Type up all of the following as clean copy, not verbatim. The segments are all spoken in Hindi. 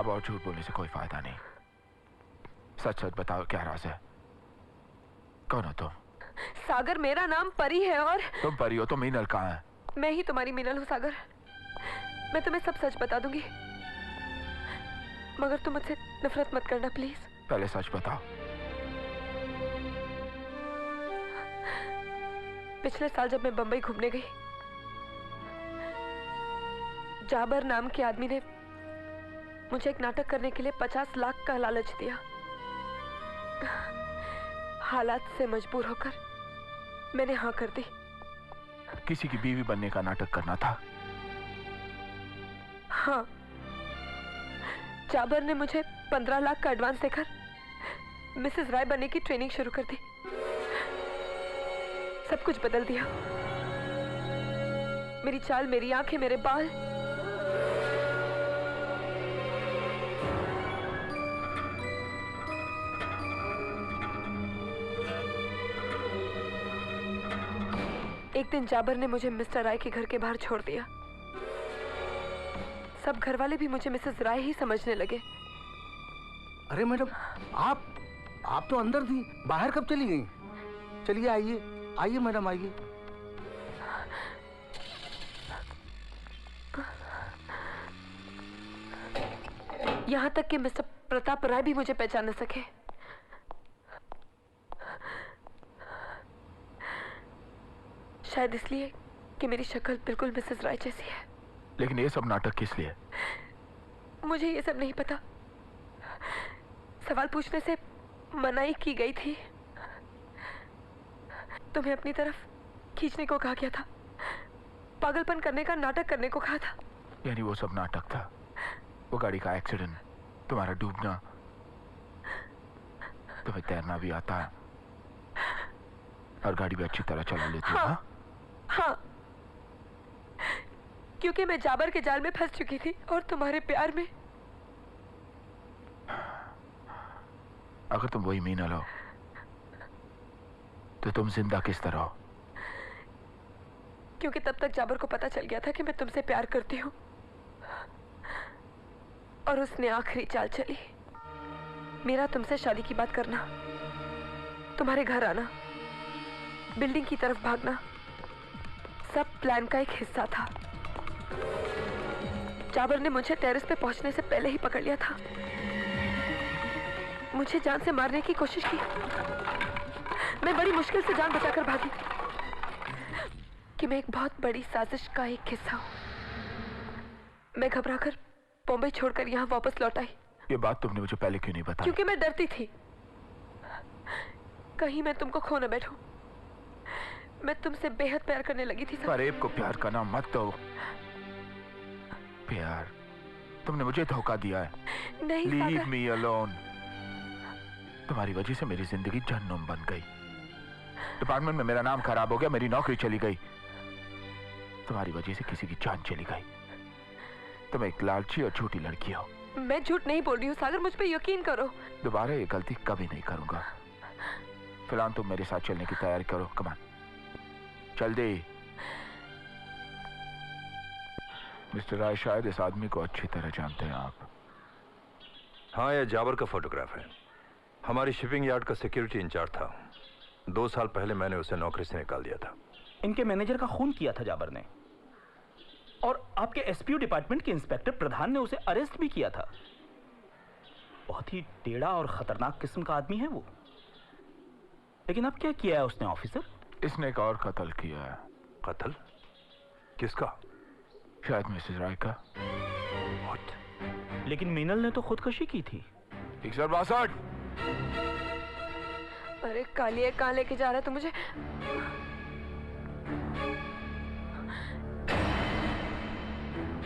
अब और झूठ बोलने से कोई फायदा नहीं। सच सच बताओ, क्या राज है? कौन हो तुम? सागर, मेरा नाम परी है। और तुम परी हो तो मीनल कहाँ है? मैं ही तुम्हारी मीनल हूँ सागर। मैं तुम्हें सब सच बता दूंगी, मगर तुम मुझसे नफरत मत करना प्लीज। पहले सच बताओ। पिछले साल जब मैं बंबई घूमने गई, जाबर नाम के आदमी ने मुझे एक नाटक करने के लिए 50 लाख का लालच दिया। हालात से मजबूर होकर मैंने हाँ कर दी। किसी की बीवी बनने का नाटक करना था? हाँ। जाबर ने मुझे 15 लाख का एडवांस देकर मिसेस राय बनने की ट्रेनिंग शुरू कर दी। सब कुछ बदल दिया। मेरी चाल, मेरी आंखें, मेरे बाल। एक दिन जाबर ने मुझे मिस्टर राय के घर के बाहर छोड़ दिया। सब घर वाले भी मुझे मिसेस राय ही समझने लगे। अरे मैडम, आप तो अंदर थी, बाहर कब चली गई? चलिए आइए आइए मैडम आइए। यहां तक कि मिस्टर प्रताप राय भी मुझे पहचान न सके। शायद इसलिए कि मेरी शक्ल बिल्कुल मिसेस राय जैसी है। लेकिन ये सब नाटक किस लिए? मुझे ये सब नहीं पता। सवाल पूछने से मनाही की गई थी। तुम्हें अपनी तरफ खींचने को कहा गया था, पागलपन करने का नाटक करने को कहा था। यानी वो सब नाटक था? वो गाड़ी का एक्सीडेंट, तुम्हारा डूबना, तुम्हें तैरना भी आता है और गाड़ी भी अच्छी तरह चला लेती हो? हाँ, क्योंकि मैं जाबर के जाल में फंस चुकी थी और तुम्हारे प्यार में। अगर तुम वही मीनल हो तो तुम जिंदा किस तरह हो? क्योंकि तब तक जाबर को पता चल गया था कि मैं तुमसे प्यार करती हूँ, और उसने आखिरी चाल चली। मेरा तुमसे शादी की बात करना, तुम्हारे घर आना, बिल्डिंग की तरफ भागना, सब प्लान का एक हिस्सा था। जाबर ने मुझे टेरेस पे पहुंचने से पहले ही पकड़ लिया था। मुझे जान से मारने की कोशिश की। मैं बड़ी मुश्किल से जान बचाकर भागी कि मैं एक बहुत बड़ी साजिश का एक हिस्सा हूं। मैं घबराकर बॉम्बे छोड़कर यहाँ वापस लौट आई। ये बात तुमने मुझे पहले क्यों नहीं बताई? क्योंकि मैं डरती थी कहीं मैं तुमको खो न बैठूं। मैं तुमसे बेहद प्यार करने लगी थी। फरेब को प्यार का नाम मत दो। प्यार? तुमने मुझे धोखा दिया है। नहीं, लीव मी अलोन। तुम्हारी वजह से मेरी जिंदगी जहन्नुम बन गई। डिपार्टमेंट में मेरा नाम खराब हो गया, मेरी नौकरी चली गई। तुम्हारी वजह से किसी की जान चली गई। तुम एक लालची और झूठी लड़की हो। मैं झूठ नहीं बोल रही हूँ सागर, मुझ पे यकीन करो। दोबारा ये गलती कभी नहीं करूंगा। फिलहाल तुम मेरे साथ चलने की तैयारी करो। कमान, जल्दी। मिस्टर राय, शायद इस आदमी को अच्छी तरह जानते हैं आप। हाँ, यह जाबर का फोटोग्राफ है। हमारी शिपिंग यार्ड का सिक्योरिटी इंचार्ज था। 2 साल पहले मैंने उसे नौकरी से निकाल दिया था। इनके मैनेजर का खून किया था जाबर ने, और आपके एसपीओ डिपार्टमेंट के इंस्पेक्टर प्रधान ने उसे अरेस्ट भी किया था। बहुत ही टेढ़ा और खतरनाक किस्म का आदमी है वो। लेकिन अब क्या किया है उसने ऑफिसर? इसने एक और कत्ल किया है। कत्ल? किसका? शायद मिसेस राय का। What? लेकिन मीनल ने तो खुदकुशी की थी। 162। अरे कालिया, कहाँ लेके जा रहा है तू मुझे?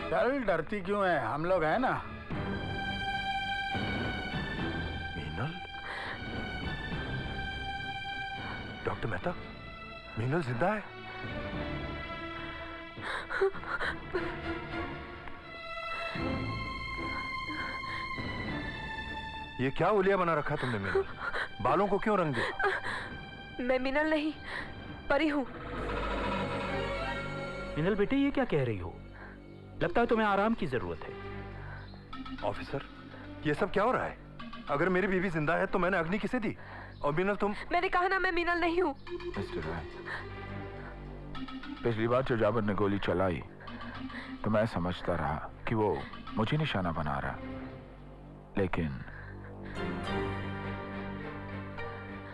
चल, डरती क्यों है? हम लोग हैं ना। मीनल? डॉक्टर मेहता, मीनल जिंदा है? ये क्या उलिया बना रखा तुमने मीनल? बालों को क्यों रंग दिया? मैं मीनल नहीं, परी हूं। मीनल बेटे, ये क्या कह रही हो? लगता है तुम्हें आराम की जरूरत है। ऑफिसर, ये सब क्या हो रहा है? अगर मेरी बीवी जिंदा है तो मैंने अग्नि किसे दी? और मीनल तुम? मैंने कहा ना मैं मीनल नहीं हूँ। मिस्टर राय, पिछली बार जब जाबर ने गोली चलाई तो मैं समझता रहा कि वो मुझे निशाना बना रहा, लेकिन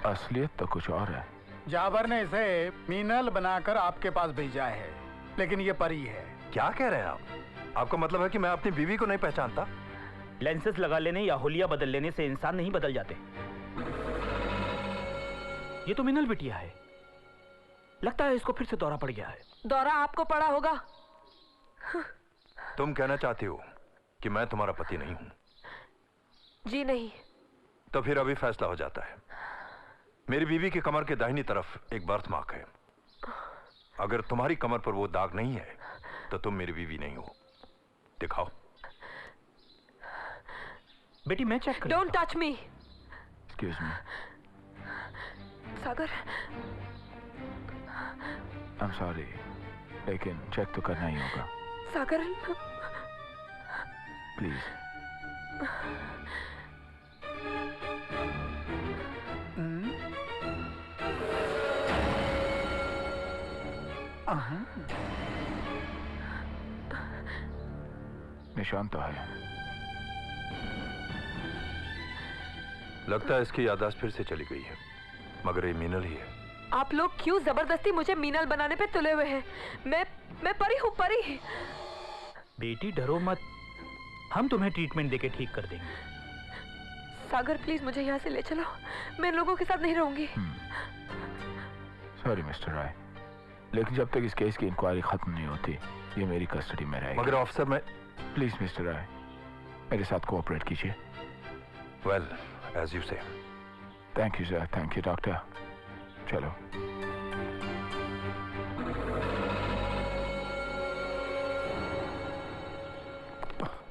असलियत तो कुछ और है। जाबर ने इसे मीनल बनाकर आपके पास भेजा है, लेकिन ये परी है। क्या कह रहे हैं आप? आपका मतलब है कि मैं अपनी बीवी को नहीं पहचानता? लेंसेज लगा लेने या हुलिया बदल लेने से इंसान नहीं बदल जाते। ये तो मिनल बिटिया है। लगता है इसको फिर से दौरा पड़ गया है। दौरा आपको पड़ा होगा। तुम कहना चाहती हो कि मैं तुम्हारा पति नहीं हूं? जी नहीं। तो फिर अभी फैसला हो जाता है। मेरी बीवी की कमर के दाहिनी तरफ एक बर्थ मार्क है। अगर तुम्हारी कमर पर वो दाग नहीं है तो तुम मेरी बीवी नहीं हो। दिखाओ। बेटी मैं चेक कर। Don't touch me. Excuse me. Sagar, I am sorry, लेकिन चेक तो करना ही होगा। सागर, प्लीज। निशान तो है। लगता है इसकी याददाश्त फिर से चली गई है, मगर ये मीनल ही है। आप लोग क्यों जबरदस्ती मुझे मीनल बनाने पे तुले हुए हैं? मैं परी हूँ, परी। बेटी डरो मत, हम तुम्हें ट्रीटमेंट देके ठीक कर देंगे। सागर प्लीज मुझे यहाँ से ले चलो, मैं इन लोगों के साथ नहीं रहूंगी। सॉरी मिस्टर राय, लेकिन जब तक इस केस की इंक्वायरी खत्म नहीं होती ये मेरी कस्टडी में रहेगी। मगर ऑफिसर मैं। प्लीज मिस्टर राय, मेरे साथ कोऑपरेट कीजिए। Well, as you say. Thank you sir, thank you doctor. चलो।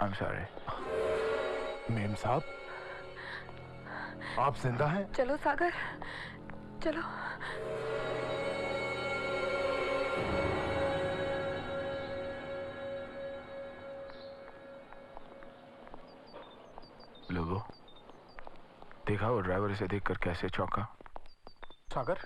I am sorry. मेम साहब, आप जिंदा हैं? चलो सागर, चलो। लोगों, देखा वो ड्राइवर इसे देखकर कैसे चौंका? सागर,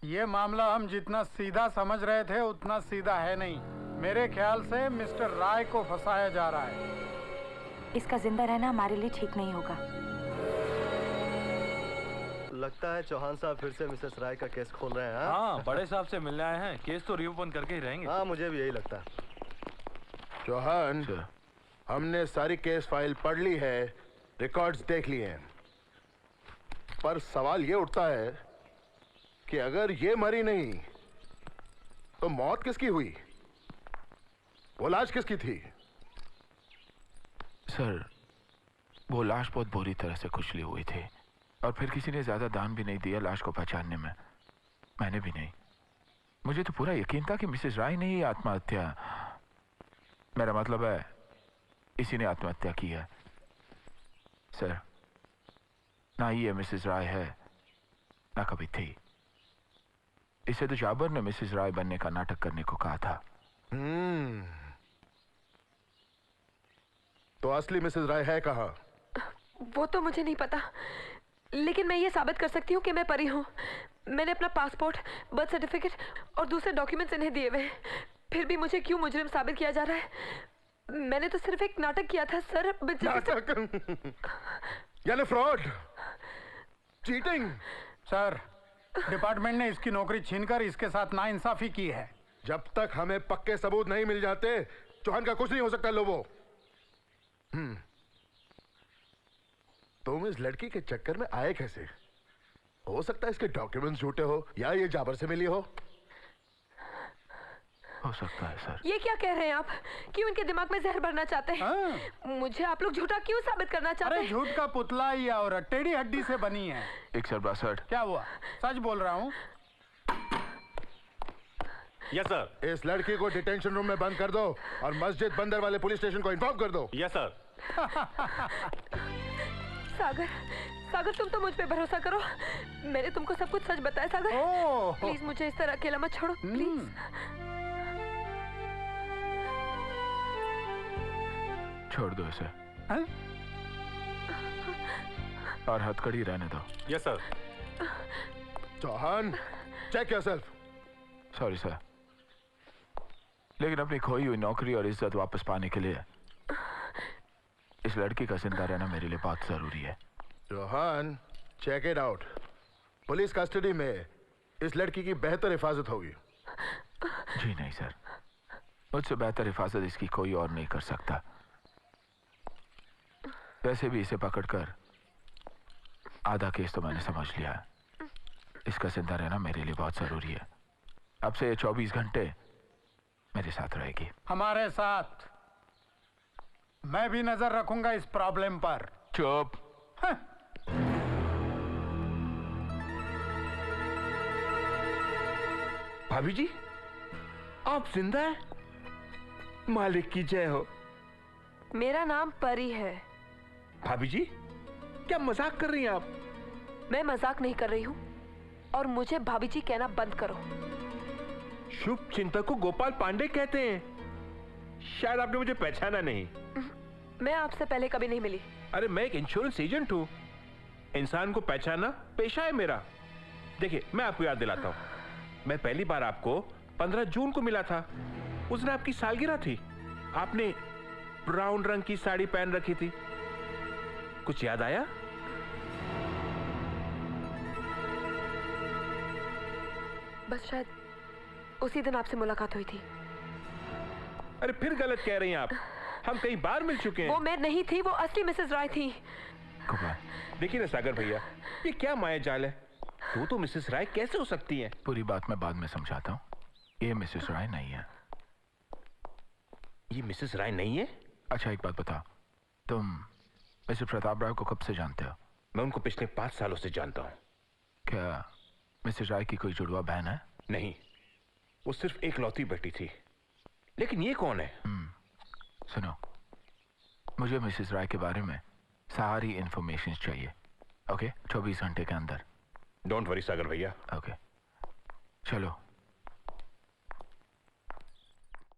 ये मामला हम जितना सीधा समझ रहे थे उतना सीधा है नहीं। मेरे ख्याल से मिस्टर राय को फंसाया जा रहा है। इसका जिंदा रहना हमारे लिए ठीक नहीं होगा। लगता है चौहान साहब फिर से मिसेस राय का केस खोल रहे हैं। हाँ, बड़े साहब से मिलने आए हैं। केस तो रीओपन करके ही रहेंगे। हाँ, मुझे भी यही लगता है। चौहान, हमने सारी केस फाइल पढ़ ली है, रिकॉर्ड्स देख लिए हैं, पर सवाल ये उठता है कि अगर ये मरी नहीं तो मौत किसकी हुई? वो लाश किसकी थी? सर, वो लाश बहुत बुरी तरह से कुचली हुई थी और फिर किसी ने ज्यादा दान भी नहीं दिया लाश को पहचानने में। मैंने भी नहीं। मुझे तो पूरा यकीन था कि मिसेस राय ने ही आत्महत्या, मेरा मतलब है इसी ने आत्महत्या की है। सर, ना ही ये मिसेस राय है ना कभी थी। इसे तो जाबर ने मिसेस राय बनने का नाटक करने को कहा था। तो असली मिसेस राय है कहाँ? वो तो मुझे नहीं पता, लेकिन मैं ये साबित कर सकती हूँ कि मैं परी हूँ। मैंने अपना पासपोर्ट, बर्थ सर्टिफिकेट और दूसरे डॉक्यूमेंट्स इन्हें दिए हुए हैं। फिर भी मुझे क्यों मुजरिम साबित किया जा रहा है? मैंने तो सिर्फ एक नाटक किया था सर। नाटक? यानी फ्रॉड, चीटिंग। सर, डिपार्टमेंट ने इसकी नौकरी छीनकर इसके साथ नाइंसाफी की है। जब तक हमें पक्के सबूत नहीं मिल जाते चौहान का कुछ नहीं हो सकता। लोगों, तुम इस लड़की के चक्कर में आए कैसे? हो सकता है इसके डॉक्यूमेंट्स झूठे हो या ये जाबर से मिली हो सकता है सर। ये क्या कह रहे हैं आप? क्यों इनके दिमाग में जहर भरना चाहते हैं? मुझे आप लोग झूठा क्यों साबित करना चाहते हैं? अरे झूठ का पुतला ही और टेढ़ी हड्डी से बनी है। एक सर बासठ। क्या हुआ? सच बोल रहा हूँ। Yes sir. इस लड़की को डिटेंशन रूम में बंद कर दो और मस्जिद बंदर वाले पुलिस स्टेशन को इन्फॉर्म कर दो। Yes sir. सागर, सागर तुम तो मुझ पे भरोसा करो। मैंने तुमको सब कुछ सच बताया सागर। प्लीज मुझे इस तरह अकेला मत छोड़ो, प्लीज। छोड़ दो इसे। और हथकड़ी रहने दो। Yes sir. Chauhan, check yourself. Sorry sir, लेकिन अपनी खोई हुई नौकरी और इज्जत वापस पाने के लिए इस लड़की का जिंदा रहना मेरे लिए बहुत जरूरी है। Chauhan, check it out. Police custody में इस लड़की की बेहतर हिफाजत होगी। जी नहीं सर, मुझसे बेहतर हिफाजत इसकी कोई और नहीं कर सकता। वैसे भी इसे पकड़कर आधा केस तो मैंने समझ लिया है। इसका जिंदा रहना मेरे लिए बहुत जरूरी है। अब से ये 24 घंटे मेरे साथ रहेगी। हमारे साथ। मैं भी नजर रखूंगा इस प्रॉब्लम पर। चुप। हाँ। भाभी जी, आप जिंदा हैं? मालिक की जय हो। मेरा नाम परी है। भाभी जी, क्या मजाक कर रही हैं आप? मैं मजाक नहीं कर रही हूँ और मुझे भाभी जी कहना बंद करो। शुभ चिंतक को गोपाल पांडे कहते हैं। शायद आपने मुझे पहचाना नहीं। मैं आपसे पहले कभी नहीं मिली। अरे मैं एक इंश्योरेंस एजेंट हूँ। इंसान को पहचानना पेशा है मेरा। देखिए, मैं आपको याद दिलाता हूँ। मैं पहली बार आपको 15 जून को मिला था। उस दिन आपकी सालगिरह थी। आपने ब्राउन रंग की साड़ी पहन रखी थी। कुछ याद आया? बस शायद उसी दिन आपसे मुलाकात हुई थी। अरे फिर गलत कह रही हैं आप। हम कई बार मिल चुके हैं। वो मैं नहीं थी, वो असली मिसेस राय थी। देखिए ना सागर भैया, ये क्या माया जाल है। तू तो मिसेस राय कैसे हो सकती है? पूरी बात मैं बाद में समझाता हूँ। ये मिसेस राय नहीं है। ये मिसेस राय नहीं है? अच्छा एक बात बताओ, तुम मिस्टर प्रताप राय को कब से जानते हो? मैं उनको पिछले 5 सालों से जानता हूँ। क्या मिसेस राय की कोई जुड़वा बहन है? नहीं, वो सिर्फ एक लौती बेटी थी। लेकिन ये कौन है? सुनो, मुझे मिसेस राय के बारे में सारी इंफॉर्मेशन चाहिए। ओके, 24 घंटे के अंदर। डोंट वरी सागर भैया। ओके, चलो।